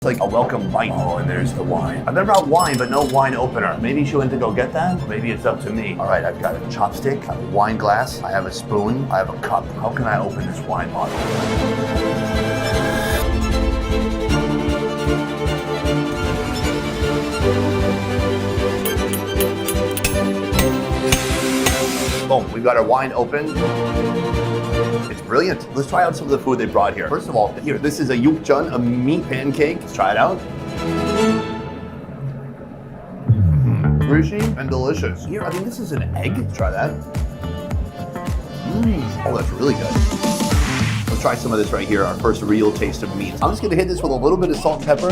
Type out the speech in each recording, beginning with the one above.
Like a welcome bite. Oh, and there's the wine. I've never brought wine, but no wine opener. Maybe she went to go get that. Maybe it's up to me. All right, I've got a chopstick, I have a wine glass, I have a spoon, I have a cup. How can I open this wine bottle? Boom, we've got our wine open. It's brilliant. Let's try out some of the food they brought here. First of all, here, this is a yukjeon, a meat pancake. Let's try it out. Greasy and delicious. Here, I think this is an egg. Let's try that. Oh, that's really good. Let's try some of this right here, our first real taste of meat. I'm just gonna hit this with a little bit of salt and pepper.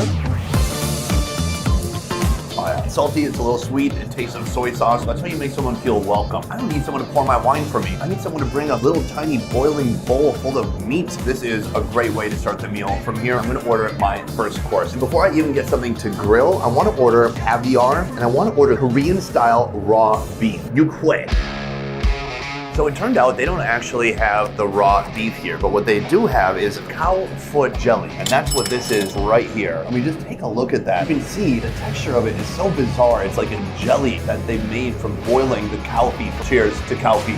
Oh yeah, it's salty, it's a little sweet, it tastes of soy sauce. That's how you make someone feel welcome. I don't need someone to pour my wine for me. I need someone to bring a little tiny boiling bowl full of meat. This is a great way to start the meal. From here, I'm gonna order my first course. And before I even get something to grill, I wanna order caviar, and I wanna order Korean style raw beef, yukhae. So it turned out they don't actually have the raw beef here, but what they do have is cow foot jelly, and that's what this is right here. I mean, just take a look at that. You can see the texture of it is so bizarre. It's like a jelly that they made from boiling the cow feet. Cheers to cow feet.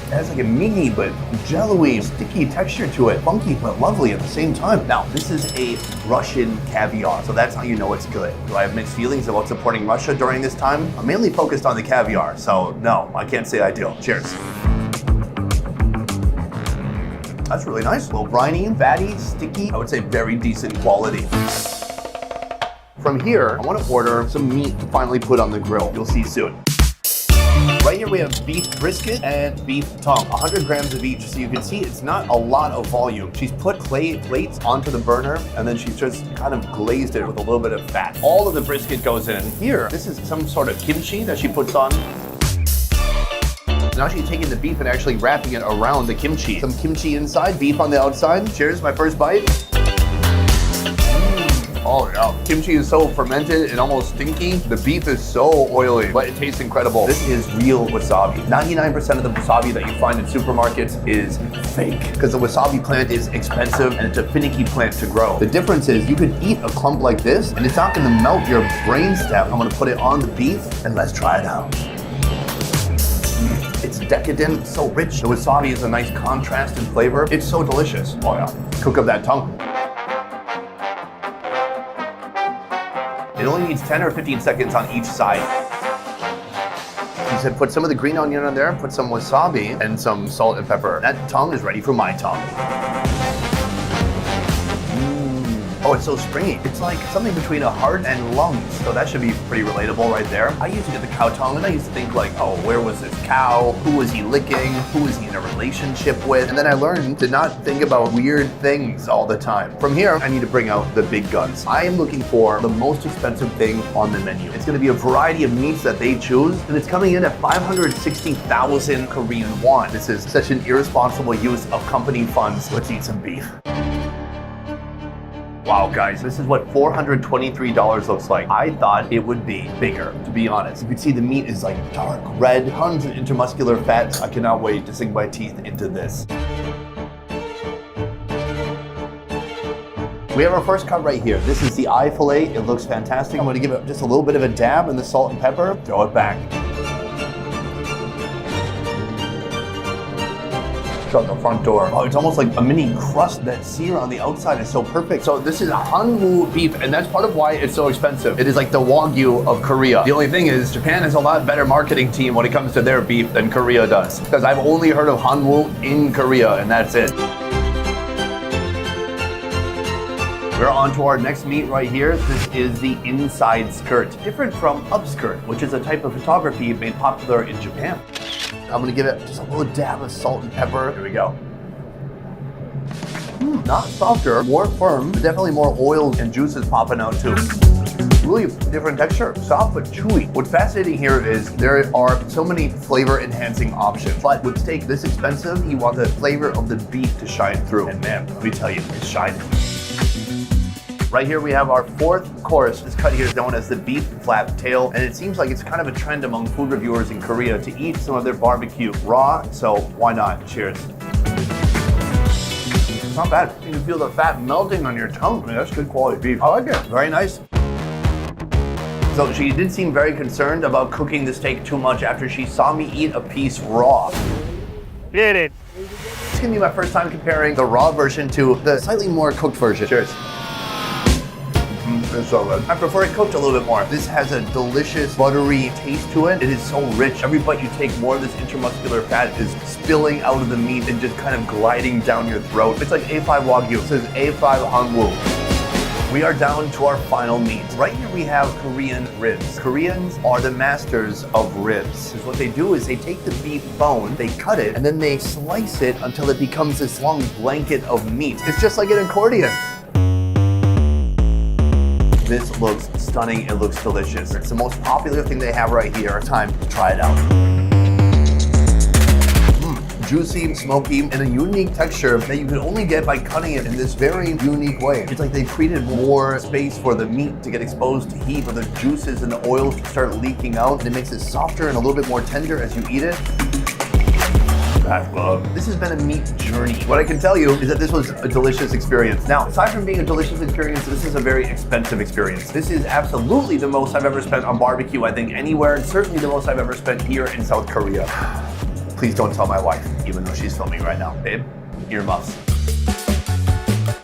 It has like a meaty but jello-y, sticky texture to it. Funky but lovely at the same time. Now, this is a Russian caviar, so that's how you know it's good. Do I have mixed feelings about supporting Russia during this time? I'm mainly focused on the caviar, so no, I can't say I do. Cheers. That's really nice. A little briny, fatty, sticky. I would say very decent quality. From here, I want to order some meat to finally put on the grill. You'll see soon. Right here we have beef brisket and beef tongue, 100 grams of each. So you can see it's not a lot of volume. She's put clay plates onto the burner and then she's just kind of glazed it with a little bit of fat. All of the brisket goes in. Here, this is some sort of kimchi that she puts on. Now she's taking the beef and actually wrapping it around the kimchi. Some kimchi inside, beef on the outside. Cheers, my first bite. Oh yeah, kimchi is so fermented and almost stinky. The beef is so oily, but it tastes incredible. This is real wasabi. 99% of the wasabi that you find in supermarkets is fake, because the wasabi plant is expensive and it's a finicky plant to grow. The difference is you could eat a clump like this and it's not gonna melt your brainstem. I'm gonna put it on the beef and let's try it out. It's decadent, so rich. The wasabi is a nice contrast in flavor. It's so delicious. Oh yeah, cook up that tongue. It only needs 10 or 15 seconds on each side. He said put some of the green onion on there, put some wasabi, and some salt and pepper. That tongue is ready for my tongue. Oh, it's so springy. It's like something between a heart and lungs. So that should be pretty relatable right there. I used to get the cow tongue and I used to think like, oh, where was this cow? Who was he licking? Who was he in a relationship with? And then I learned to not think about weird things all the time. From here, I need to bring out the big guns. I am looking for the most expensive thing on the menu. It's gonna be a variety of meats that they choose, and it's coming in at 560,000 Korean won. This is such an irresponsible use of company funds. Let's eat some beef. Wow, guys, this is what $423 looks like. I thought it would be bigger, to be honest. You can see the meat is like dark red, tons of intermuscular fats. I cannot wait to sink my teeth into this. We have our first cut right here. This is the eye fillet. It looks fantastic. I'm gonna give it just a little bit of a dab in the salt and pepper, throw it back. Shut the front door. Oh, it's almost like a mini crust. That sear on the outside is so perfect. So this is Hanwoo beef, and that's part of why it's so expensive. It is like the Wagyu of Korea. The only thing is, Japan has a lot better marketing team when it comes to their beef than Korea does. Because I've only heard of Hanwoo in Korea, and that's it. We're on to our next meat right here. This is the inside skirt. Different from upskirt, which is a type of photography made popular in Japan. I'm gonna give it just a little dab of salt and pepper. Here we go. Not softer, more firm, but definitely more oil and juices popping out too. Really different texture, soft but chewy. What's fascinating here is there are so many flavor enhancing options, but with steak this expensive, you want the flavor of the beef to shine through. And man, let me tell you, it's shining. Right here we have our fourth course. This cut here is known as the beef flap tail, and it seems like it's kind of a trend among food reviewers in Korea to eat some of their barbecue raw, so why not? Cheers. not bad. You can feel the fat melting on your tongue. I mean, that's good quality beef. I like it. Very nice. So she did seem very concerned about cooking the steak too much after she saw me eat a piece raw. Get it. It's gonna be my first time comparing the raw version to the slightly more cooked version. Cheers. It's so good. I prefer it cooked a little bit more. This has a delicious buttery taste to it. It is so rich. Every bite you take, more of this intramuscular fat is spilling out of the meat and just kind of gliding down your throat. It's like A5 Wagyu. It says A5 Hangwoo. We are down to our final meat. Right here we have Korean ribs. Koreans are the masters of ribs. Because what they do is they take the beef bone, they cut it, and then they slice it until it becomes this long blanket of meat. It's just like an accordion. This looks stunning, it looks delicious. It's the most popular thing they have right here. Time to try it out. Juicy, smoky, and a unique texture that you can only get by cutting it in this very unique way. It's like they created more space for the meat to get exposed to heat, for the juices and the oils to start leaking out, and it makes it softer and a little bit more tender as you eat it. This has been a meat journey. What I can tell you is that this was a delicious experience. Now, aside from being a delicious experience, this is a very expensive experience. This is absolutely the most I've ever spent on barbecue, I think, anywhere, and certainly the most I've ever spent here in South Korea. Please don't tell my wife, even though she's filming right now. Babe, earmuffs.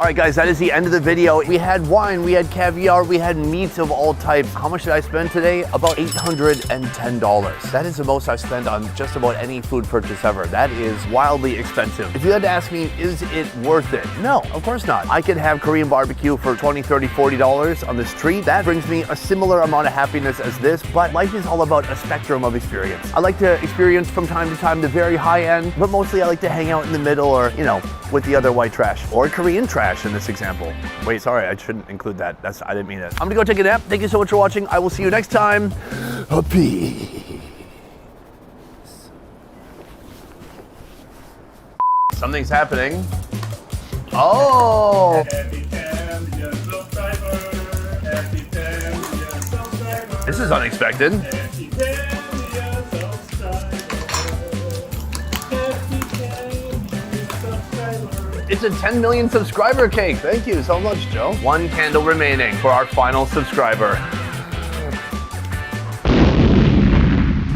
All right, guys, that is the end of the video. We had wine, we had caviar, we had meats of all types. How much did I spend today? About $810. That is the most I've spent on just about any food purchase ever. That is wildly expensive. If you had to ask me, is it worth it? No, of course not. I could have Korean barbecue for $20, $30, $40 on the street. That brings me a similar amount of happiness as this, but life is all about a spectrum of experience. I like to experience from time to time the very high end, but mostly I like to hang out in the middle or, you know, with the other white trash or Korean trash in this example. Wait, sorry, I shouldn't include that. I didn't mean it. I'm gonna go take a nap. Thank you so much for watching. I will see you next time. Peace. Something's happening. Oh! This is unexpected. It's a 10 million subscriber cake. Thank you so much, Joe. One candle remaining for our final subscriber.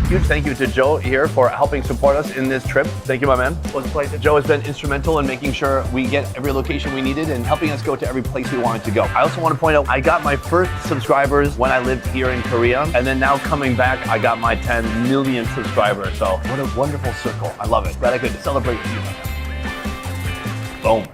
Huge thank you to Joe here for helping support us in this trip. Thank you, my man. It was a pleasure. Joe has been instrumental in making sure we get every location we needed and helping us go to every place we wanted to go. I also want to point out, I got my first subscribers when I lived here in Korea, and then now coming back, I got my 10 million subscribers. So what a wonderful circle. I love it. Glad I could celebrate with you, my man. Boom.